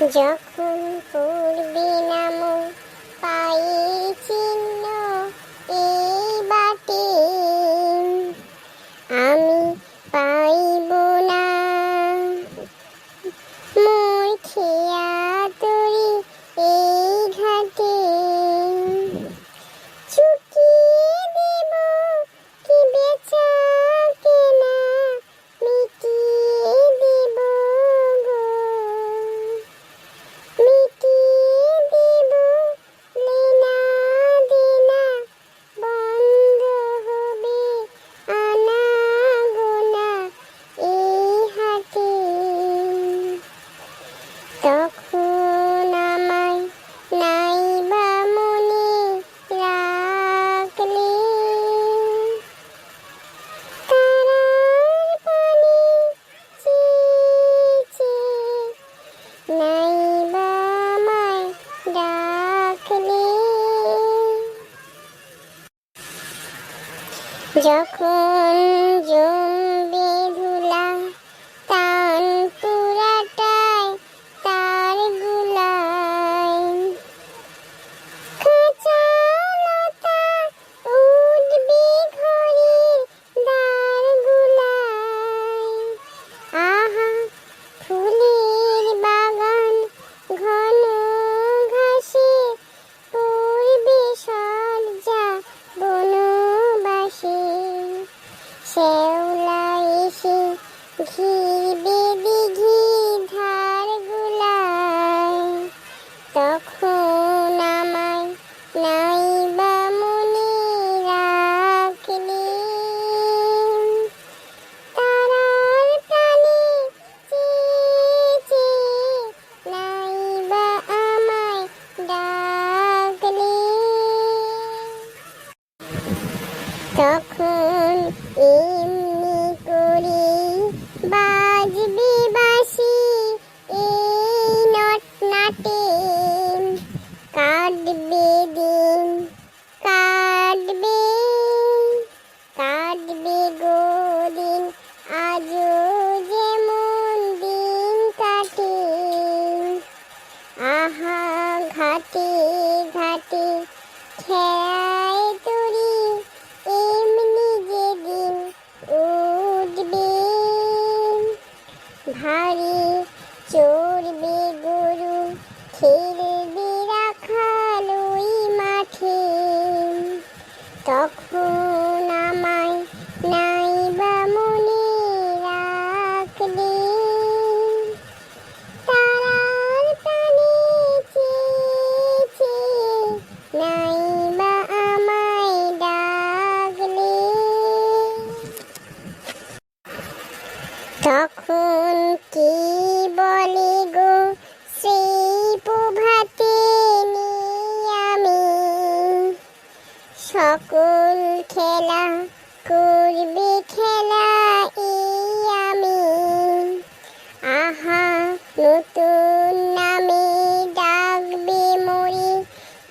যখন পূর্বে নাম পাই চিহ্ন এই বাটে, আমি পাইব না মোর খেয়া তরি এই ঘাটে। চুকিয়ে দেব কি বেচা কেনা, মিটিয়ে দেব গো, মিটিয়ে দেব লেনা দেনা, বন্ধ হবে আনা গোনা এই হাটে। তখন আমায় নাইবা মনে রাখলে, তারার পানে চেয়ে চেয়ে নাইবা আমায় ডাকলে। যখন জমবে ধুলা তান পুরাটায় তার গুলায়, কাঁচা লতা উঠবে ঘরের দ্বার গুলায়। আহা ফুলের বাগান ঘন ঘাসে পড়বে সজ্জা বনবাসে, শ্যাওলা এসে ঘিরবে দিঘি ধার গুলায়। তখন আমায় নাইবা মনে রাখলে, তারার প্রাণে চেয়ে চেয়ে নাইবা আমায় ডাকলে। তখন এমনি করে বাজবে বাঁশি এই নটনাটে, কাটবে দিন কাটবে কাটবে গো দিন, আজও যেমন দিন কাটে। আহা ঘাটে ঘাটে খেয়ায় তরি এমনি যেদিন উঠবে, ভারী চড়বে গরু খেলবে রাখাল ওই মাঠে। তখন আমায় নাইবা মনে রাখলে, তারার প্রাণে চেয়ে চেয়ে নাইবা আমায় ডাকলে। তখন কি বলে গো সেই প্রভাতে আমি, সকল খেলা করবে খেলা এই আমি। আহা নতুন নামে ডাকবে মোরে,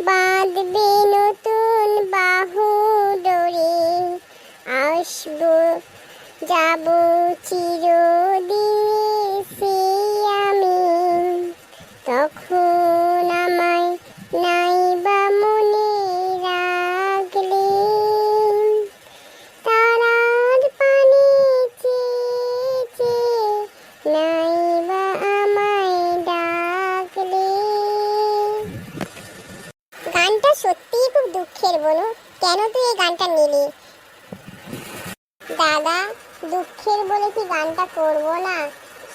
বাঁধবে নতুন বাহু ডোরে। আসবো যাব চিরদিনে সেই আমি, তখন আমায় নাইবা মনে রাখলে, তারার পানে চেয়ে চেয়ে নাইবা আমায় ডাকলে। গানটা সত্যিই খুব দুঃখের বনু, কেন তুই এই গানটা নিলি? দাদা দুঃখের বলে কি গানটা করবো না?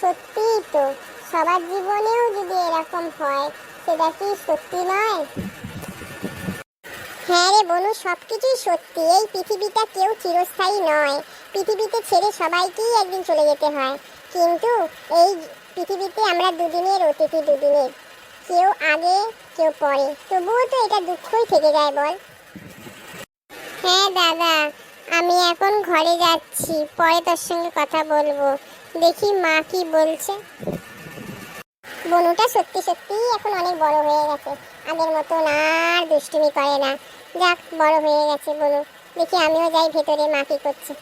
সত্যিই তো, সবার জীবনেও যদি এরকম হয় সেটা কি সত্যি নয়? হ্যাঁ রে বনু, সবকিছুই সত্যি। এই পৃথিবীটা কেউ চিরস্থায়ী নয়, পৃথিবীতে ছেড়ে সবাইকেই একদিন চলে যেতে হয়। কিন্তু এই পৃথিবীতে আমরা দুদিনের অতিথি, দুদিনের, কেউ আগে কেউ পরে, তবুও তো এটা দুঃখই থেকে যায় বল। হ্যাঁ দাদা, আমি এখন ঘরে যাচ্ছি, পরে তোর সঙ্গে কথা বলবো। দেখি মা কি বলছে। বনুটা সত্যি সত্যি এখন অনেক বড় হয়ে গেছে, আগের মতো আর দুষ্টুমি করে না। যাক, বড় হয়ে গেছে বনু। দেখি আমিও যাই ভেতরে, মা কি করছে।